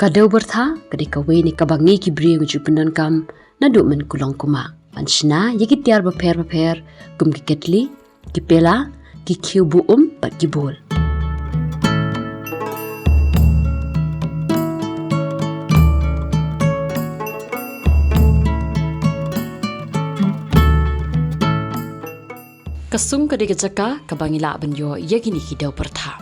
Kadau bertha ketika we ni kabangi ki bri nguju pendan kam na du men kulong kuma. Pan Shna ye ki tiar baper kum ki ketli, ki pela, ki Khiew bu bat ki bol. Kasung ketika jaka kabangi la banyo ye kini ki dau bertha.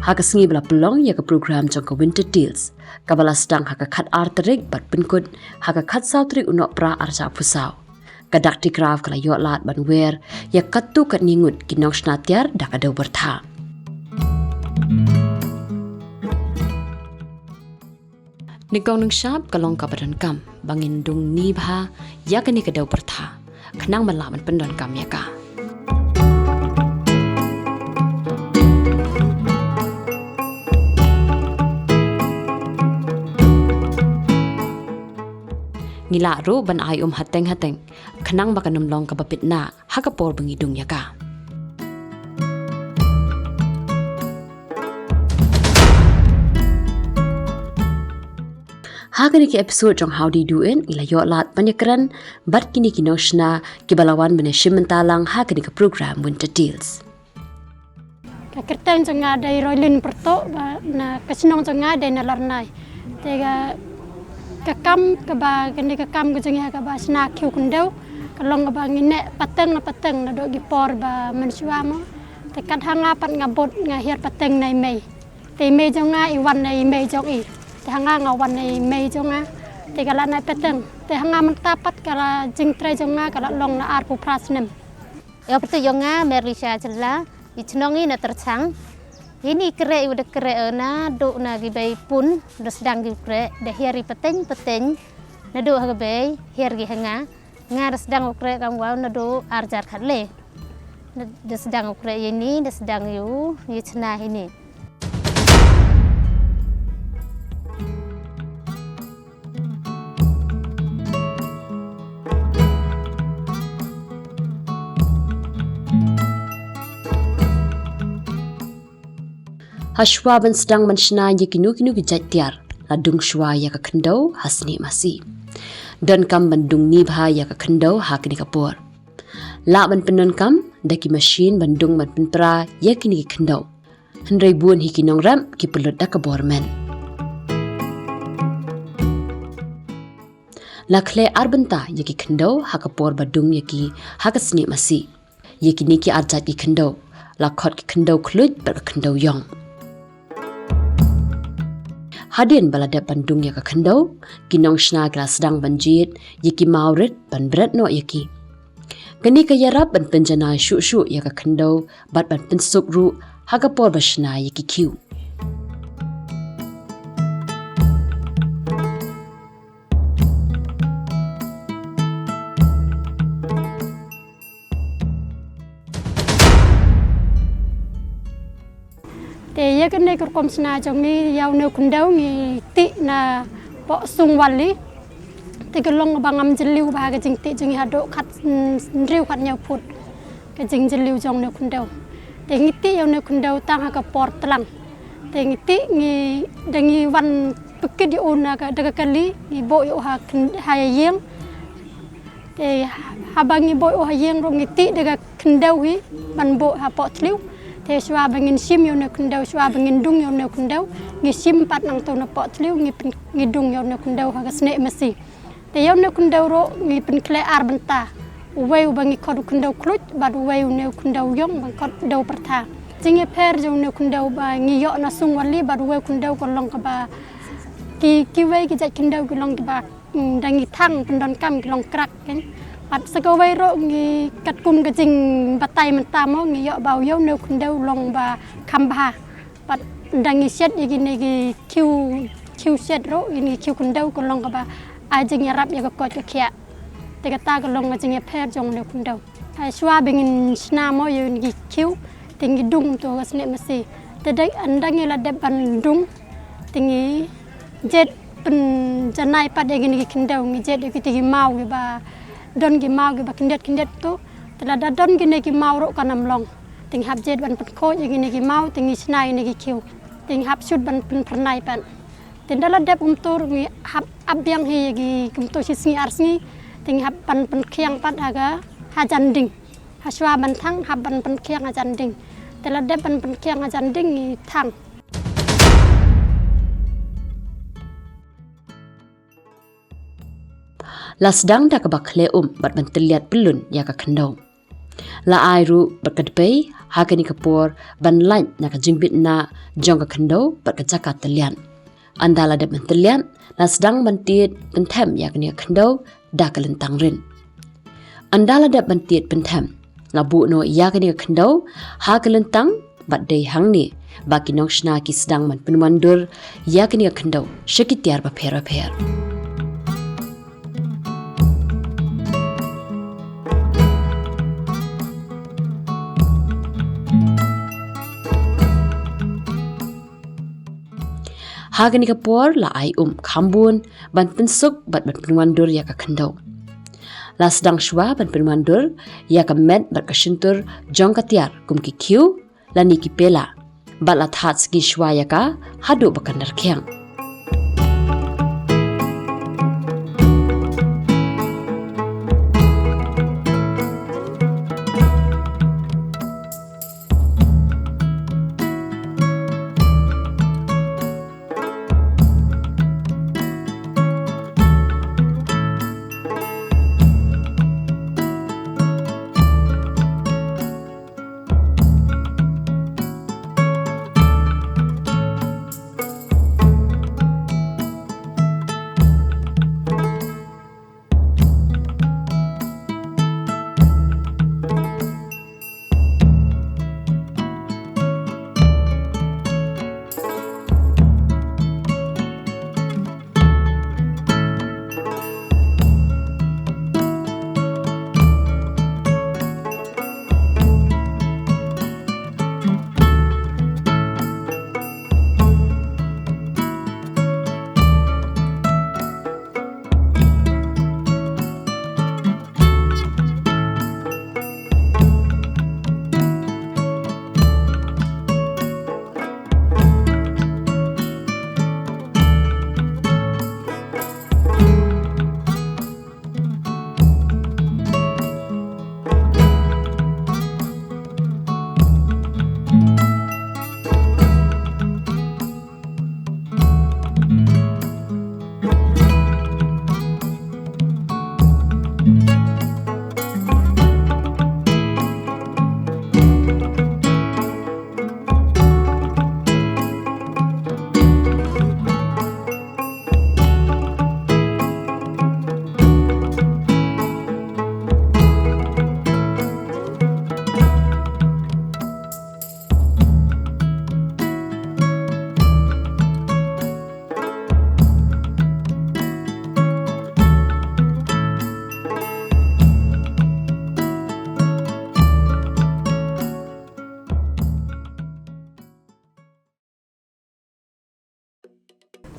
Haka sengi bela pelong ya ke program jangka winter deals. Kabala sedang haka kat arterik bat penkut haka kat sautrik unok pra arca pusau. Kadak tikraf kala yot lat banwer ya katu kat ningut kinong Shna tiar dak adau bertha. Nikong nung syap kalong kabadan kam bangin dung ni bha ya kini kadau bertha. Kenang malaman pendon kam ya ka. Ngila ro ban ay hateng kenang makanum long kabapit na hakapor bangidung yaka. Hagani ki episode jong how di doin ila yot lat banyakran bat kini kinong Shna kibalawan bene shimentalang hagani ka program winter deals. Kakirtan jong ada roilin perto na kasinong jong ada na Larnai. Tega kakam kaba kini kakam kejengnya kaba Shna Khiew kundau kalong kaba ngine pateng na dok gipor ba mensuamo tekat hanga pat ngabot ngahir pateng nai mei te mei jonga iwan nai mei jong i te hanga ngawan nai mei jonga te kala nai pateng te hanga mentapat kala jingtre jonga kala long na ar pu prasnem ya pertu jonga merisha jela ichnongi na tercang. Ini kere udah kere na do na gibai pun udah sedang gikre dah hiari peteng na do hagai hiar gi hanga ngar sedang ukre kam wau na do arjar khatle dah sedang ukre ini dah sedang yu Shna ini. Hashwa ban sedang man Shna ye kinu ki jat tiar ladung shwa ya ka kendau hasni masi. Dan kam bandung ni bha ya ka kendau ha kini kapor. La ban penon kam daki machine bandung man penpra ya kini ki kendau. Hendrai buan hi kinong ram ki pelot dak kabor men. La kle arbenta ya ki kendau ha kapor badung ya ki ha ka sni masi. Ye kini ki arjat ki kendau. La khot ki kendau khlut bar kendau yong. Hadin balada bandung ya ka kendau kinong Shna gla sedang banjit yaki maurit ban berat no yaki kani ka yarap ban penjana shu ya ka kendau bat ban pensuk ru hagapor ba Shna yaki Khiew. te ya kene kurkom Shna jong ni yau ne kundau ngi ti na po sung wali te kelong bangam jeliu ba ga jing ti jing hado khat riu khat nyau phut ga jing jeliu jong ne kundau te ngi ti yau ne kundau tang ha ka por tlang te ngi ti ngi dangi wan pekit di una ka daga kali ngi bo yo ha yeng te habangi bo yo ha yeng ro ngi ti daga kundau hi ban bo ha po tliu te shwa bangin sim yo ne kundau shwa bangin dung yo ne kundau ngi sim pat nang to na po tliu ngi dung yo ne kundau ha sne masi te yo ne kundau ro ngi pen kle ar benta weu bangi khod kundau klut bad weu ne kundau yong bang khod dau pertha jinge per jo ne kundau ba ngi yo na sung wali bad weu kundau ko long ka ba ki wei ki jat kundau ki long ki ba dangi thang pendon kam ki long krak ken at sakawai ro ngi kat kum ka jing batai menta mo ngi yo bau yo ne kundau long ba khamba pat dangi set yigi ne gi Khiew set ro ini Khiew kundau ko long ka ba a jing yarap ya ko ko khia te ka ta ko long jing ya per jong ne kundau ai shwa bengin Shna mo yo ngi Khiew tingi dung to gasne masi te dai andangi la de bandung tingi jet pen janai pada gini kendau ngejet kita mau giba don gi mau giba kendet tu telah dah don gini gi mau rok kanam long ting hab jet ban pen ko gini gi mau ting Shna gini gi Khiew ting hab shoot ban pen pernai pan tin dalam dep umtur ngi hab abyang hi gi kumto sisngi arsngi ting hab ban pen khiang pat aga hajan ding haswa ban thang hab ban pen khiang hajan ding telah dep ban pen khiang hajan ding ngi thang Lasdang dah kebakle bat menteliat pelun ya ka kendau. La airu berkedpai hakani kapur ban lain nak jingbit na jong ka kendau bat kecaka telian. Andala dep mentelian lasdang mentit pentem ya kani kendau dah kelentang rin. Andala dep mentit pentem labu no ya kani kendau ha kelentang bat dei hang ni baki nong Shna ki sedang man penwandur ya kani kendau syekitiar ba per. Hagani kapor la ai kambun ban pensuk bat penwandur ya ka kendau. La sedang shwa ban penwandur ya ka met bat kasentur jong katiar kum ki Khiew la ni ki pela bat la that sgi shwa ya ka hadu bakandar khiang.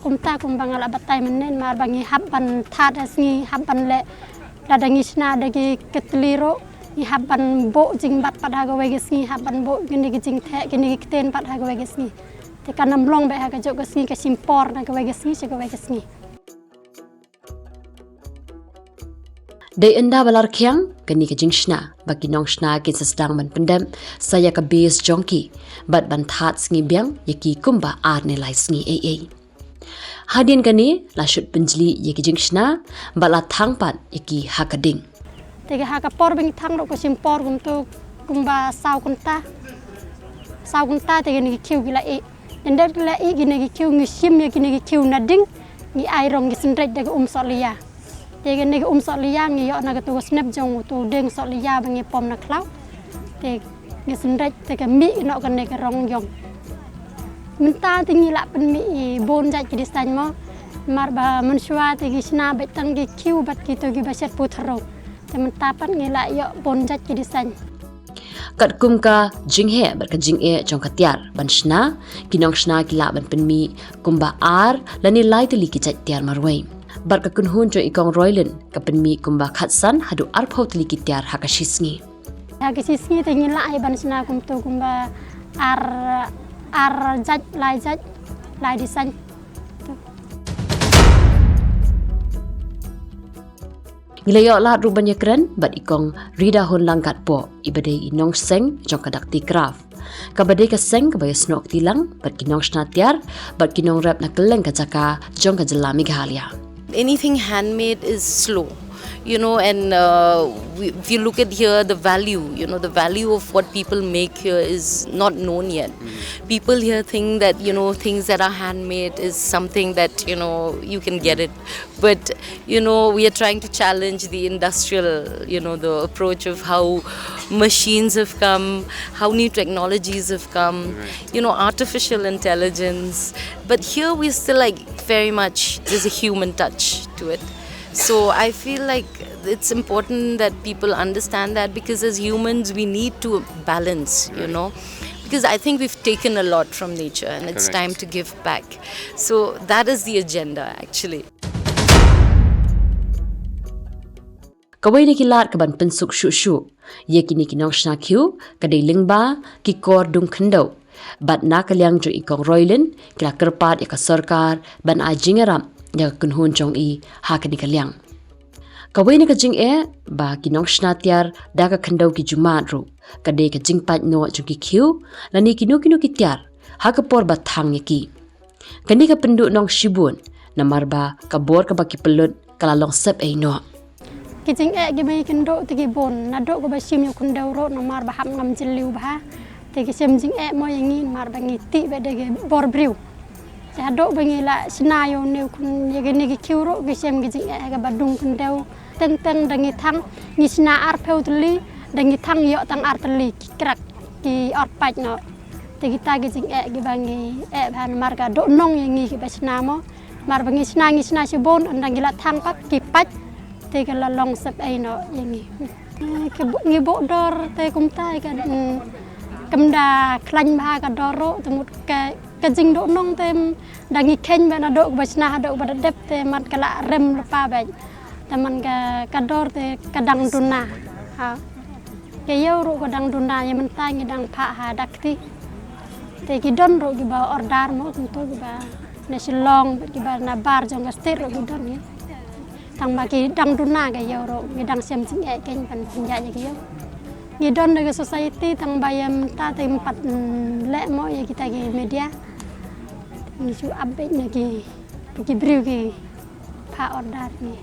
kumta kumbang ala batai menen mar bangi habban thada sngi habban le dadangi Shna dagi ketliro ni habban bo jingbat pada ga wege sngi habban bo gini jing the gini kten pada ga wege sngi te kanam long be ha ga jog sngi ke simpor na ga wege sngi ga wege sngi Day enda balar khiang kani ke jing Shna baki nong Shna ke sedang man pendam saya ke base jongki bat ban that sngi biang yaki kumba ar ne lai sngi ai Hadin kani la shoot penjli yaki jing Shna bala thangpan yaki hakading tege ha ka por bing thang ro ko simpor untuk kumba sau kunta tege ni Khiew gila e ender gila e gini Khiew ngi sim yaki ni Khiew nading ni airong gi sendret daga solia tege ni solia ngi yo na ga tu snap jong tu deng solia bangi pom na klau te ngi sendret tege mi no kan ne ga rong yong minta tinggi lak pen mi bon jat ki distan mo marba menshwa tegi Shna betang gi Khiew bat ki to gi baset puthro te minta pan ngi lak yo bon jat ki distan Kat kumka jinghe ber ka jing'e jong ka tiar ban Shna kinong Shna kila ban penmi kumba ar lani lai teli ki chat tiar marwai. Bar ka kunhun jo ikong roilen ka penmi kumba khatsan hadu arpau teli ki tiar hakashisngi. Hakashisngi tingin lai ban Shna kumto kumba ar jat lai design. Ngilayo lat rubanya keren bat ikong rida hon langkat po ibadai inong seng jong kadakti craft. Kabadai ka seng kabaya snok tilang bat kinong Shna tiar bat kinong rap na keleng ka jaka jong ka jelami gahalia. Anything handmade is slow, and if you look at here, the value, the value of what people make here is not known yet. People here think that, things that are handmade is something that, you can get it. But, we are trying to challenge the industrial, the approach of how machines have come, how new technologies have come, artificial intelligence. But here we're still very much, there's a human touch to it. So I feel like it's important that people understand that, because as humans we need to balance, because I think we've taken a lot from nature and it's time to give back. So that is the agenda actually. Kawai ni kilat kaban pensuk shu ye kini kinong Shna Khiew kadai lingba ki kor dung khendau bat na kalyang jo ikong roilen kila kerpat ya ka sarkar ban a jingaram ya kunhun jong i ha ka ni kalyang. Kawai ni ka jing ba kinong Shna tiar da ka khendau ki jumat ru kadai ka jing pat no jo ki Khiew la ni kinu ki tiar ha ka por ba thang ya ki. Kani ka pendu nong shibun na marba ka bor ka ba ki pelut kala long sep no. Kijing gimai kendo tigi bon na dok ko ba sim yo kendo ro no mar ba ham ngam jeliu ba tigi sim jing mo yangi mar ba ngiti ba de bor briu ya dok ba ngi la Shna yo ne kun ye ni ki Khiew ro gi sim gi jing ga ba dung kendo teng dangi thang ni Shna ar peu tli dangi thang yo tang ar tli krak ki or paj no tigi ta gi jing gi ba ngi ban mar ga dok nong yangi ki ba Shna mo mar ba ngi Shna si bon dangi la thang pak ki paj te kala long sep no yangi ke ngi bo dor te kum tai kan kamda klan ba ka doro temut ka jing do nong tem dangi ken ba na do ba Shna do ba dep te mat kala rem pa ba taman ka dor te kadang duna ha ke yo ro kadang duna ya men tai ngi dang pha ha dakti te ki don ro gi ba ordar mo tu to ba na silong gi ba na bar jong ga stir ro gi don ni tang bagi dang duna ga yoro ngi dang sem jing ken pan pinja ya yo ngi don de society tang bayam ta tempat le mo ya kita gi media ni su update ni gi briu gi pa order ni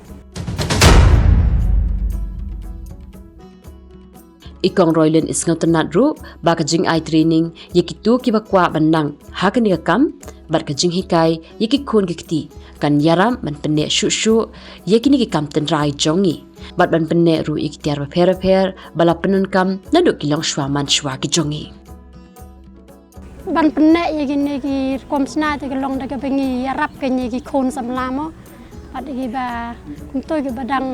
ikong roilen is ngotanat ru ba ka jing ai training yekitu ki ba kwa banang ha ka ni ka kam bar ka jing hikai yeki khon ki kti kan yaram ban penne shu yekini ki kam ten rai jongi bat ban penne ru iktiar ba pher bala penun kam na do kilong shwa man shwa ki jongi ban penne yekini ki kom Shna te long da ka bengi yarap ke ni ki khon samla mo bat gi ba kum to ki badang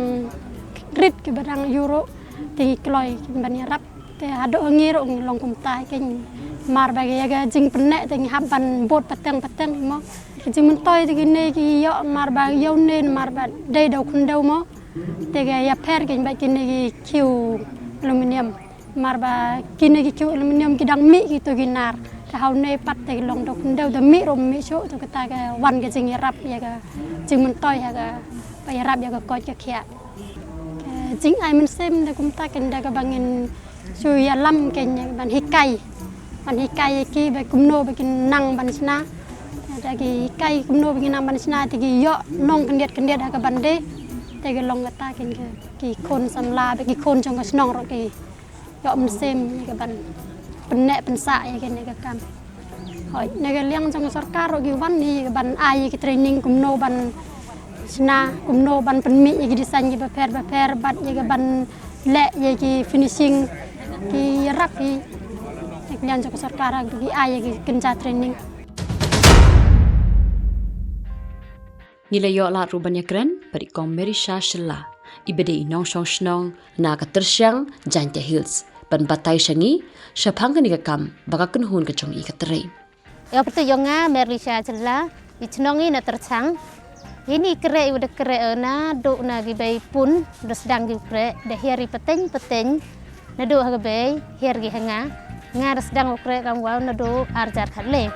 rit ki badang euro te kloi ki ban yarap te ado ngiro long kum tai ke mar ba ga jing penne te hab ban bot pateng mo jing mun toy te ne ki yo mar ba yo nen mar ba dei do kun do mo te ga ya pher ke ba ki ne ki Khiew aluminium mar ba ki ne ki Khiew aluminium ki dang mi ki to ki nar ta haw ne pat te long do kun do da mi rom mi so to ka ta ga wan ga jing rap ya ga jing mun toy ha ga ba ya rap ya ga ko ka khia jing ai mun sem da kum ta ken da ga bangin su ya lam ken ban hikai ki ba Kumno ba kin nang ban Shna da gi kai Kumno ba kin nang ban Shna ti gi yo nong kendiat ha ka ban de te ga long ga ta ken ki khon samla ba ki khon jong ga snong ro ki yo mun sem ga ban penne pensa ya ken ga kam hoi ne ga liang jong sarkar ro gi wan ni ga ban ai ki training Kumno ban Shna Kumno ban penmi gi design gi ba pher bat ga ban le ye ki finishing ki rap ki lian jong sarkar gi ai gi kenja training Nilayo la rubanya keren pari kong Shna ibede inong shong shnong na ka tersyang jante hills ban batai shangi syapang ni kam bakakun hun ke chong I katrai. Ya betul jonga Marisha cela Ichnongi na tercang. Ini kere udah kere na do na gibai pun dos dang gi kere de hiari peteng na do gibai hiar gi hanga ngaras dang kere kam wau na do arjar khatle.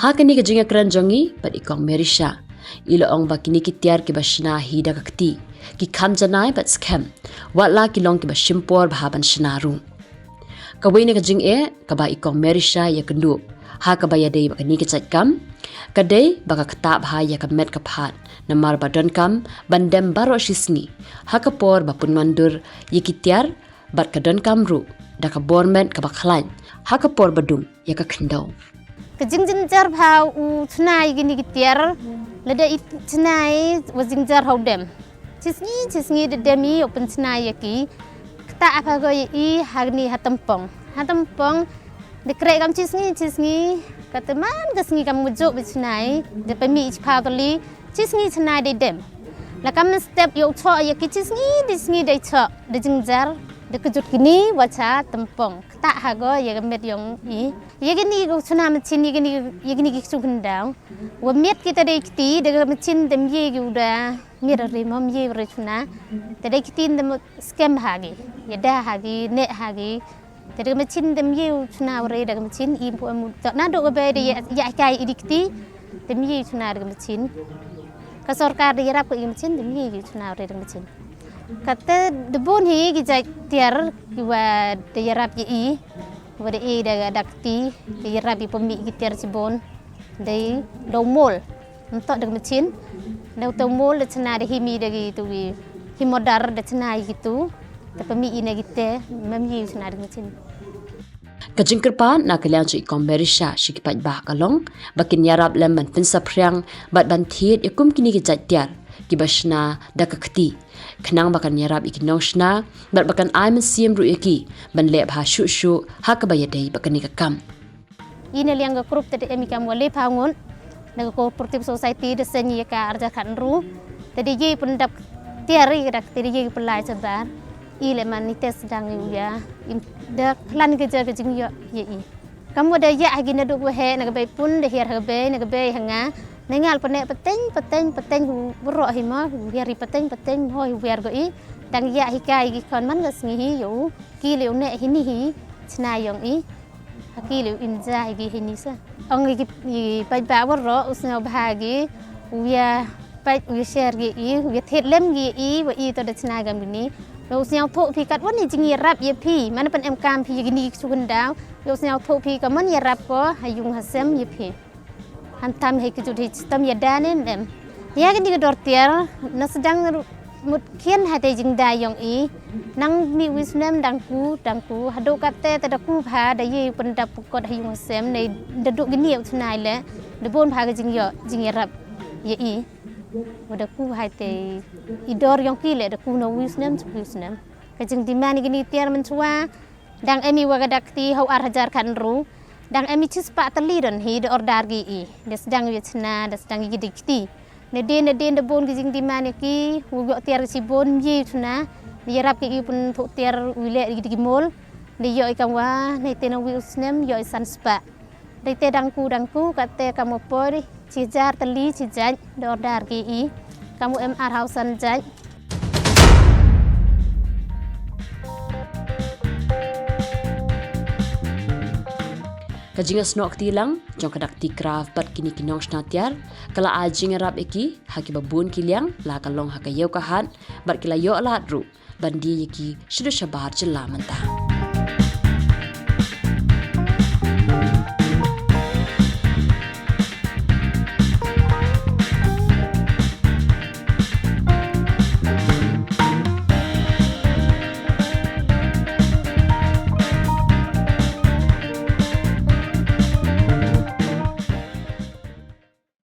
Hakani ke jinga kran jongi pat ikong Marisha. Ilo ong bakini ki tiar ki Shna hida kakti. Ki kam janai pat scam. Watla ki long ki shimpor bahaban Shna ru. Kawai ke jing kaba ikong Marisha ya kendu. Ha kaba ya dei bakani ki chat kam. Kadai baka kata bah ya kamet kaphat. Namar badon kam bandem baro shisni. Ha kapor bapun mandur ya ki tiar bat kadon kam ru. Daka bormen kaba khlain. Ha kapor badum ya ka kendau. Kejingjar bau Shna gini gitiar lada Shna wajingjar haudem cisngi de demi open Shna yaki kata apa go I hagni hatampong de krek kam cisngi kata man kesngi kam mujuk Shna de pemi ichpagli cisngi Shna de dem la kam step yo cho yaki cisngi de cho de jingjar de kejut gini wacha tempong kata hago ya met yong I Yegini go Shna machin yegini ki sukundang. Wa met kita dei kiti de machin dem ye uda mir re mom ye re Shna. De dei kiti dem scam hagi. Yada hagi ne hagi. De machin dem ye Shna re de machin im po mu na do be de ya kai idikti dem ye Shna de machin. Ka sarkar de rap ko machin dem ye Shna re de machin. Kata de bon hi ki jai tiar ki wa de rap ye Wada daga dakti di rabi pemi gitar cibon dari domol untuk dengan mesin dah domol dah cina dah himi dari itu himodar dah cina gitu tapi pemi ini kita memang cina dengan mesin Kajing kerpan na kalian cik ikom berisha shikipat bah kalong bakin yarap lemban pensapriang bat bantiet yakum kini kejat tiar kibashna dakakti kenang bakan yarap ikinong shna bat bakan ai mensiam ru yaki ban lep ha shu hakabayadai bakan nikakam. Ini liang grup tadi emi kam wale pangun na cooperative society de senyi ka arja kan ru tadi ye pendap tiari dak tadi ye pelai sebar ile manites dang ya dak lan kerja kejing yo ye kamu ada ya agina duk we na be pun de hier habe na be hanga nengal pene peteng bro hima hiari peteng hoi wer go I dang ya hikai gi kon man gas ngi yu ki leu ne hini hi chna yong I ki leu inja gi hini sa ong gi pai ba bro usno bhagi uya pai u share gi I u thet lem gi I wa I to de chna gam niเราเสียวโถพีกัดวันนี้จริงยรับเยพี่มันเป็นกามพี่กินีชุนดาวเราเสียวโถพีกับมันยรับก็ให้ยุงหาเซมเยพี่หันทำให้กิจที่ทำยาดานี่ยากันดีก็ดอร์เตียร์นักแสดงมุดเขียนให้แต่จริงได้ยองอีนั่งมีวิสเนมดังกูฮัดดูกัดแต่ดักกูพาได้ยี่เป็นดับกดให้ยุงเซมในดัดกินีเอาชนะเลยเดี๋ยวบนพาก็จริงยรับเยอีwadah ku hai te idor yang kile da ku no wisnem kajing dimani gini tiar mencua dang emi wagadakti hau arhajar kan ru dang emi cispa teliran hi de ordar gi I des dang Vietnam des dang gi dikti ne den de bon gijing dimani ki wo tiar si bon yi tuna ni rap ki pun thu tiar wile gi mol ni yo ikam wa ne te no wisnem yo san spa de te dang ku kate kamu pori cijar teli cijar dordar ki I kamu MR hausan jaj Kajing snok tilang jong kadak ti craft bat kini kinong shna tiar kala ajing rap eki haki babun kiliang la kalong hakayau kahan bat kila yo lat ru bandi yeki shudu shabar jela mentah.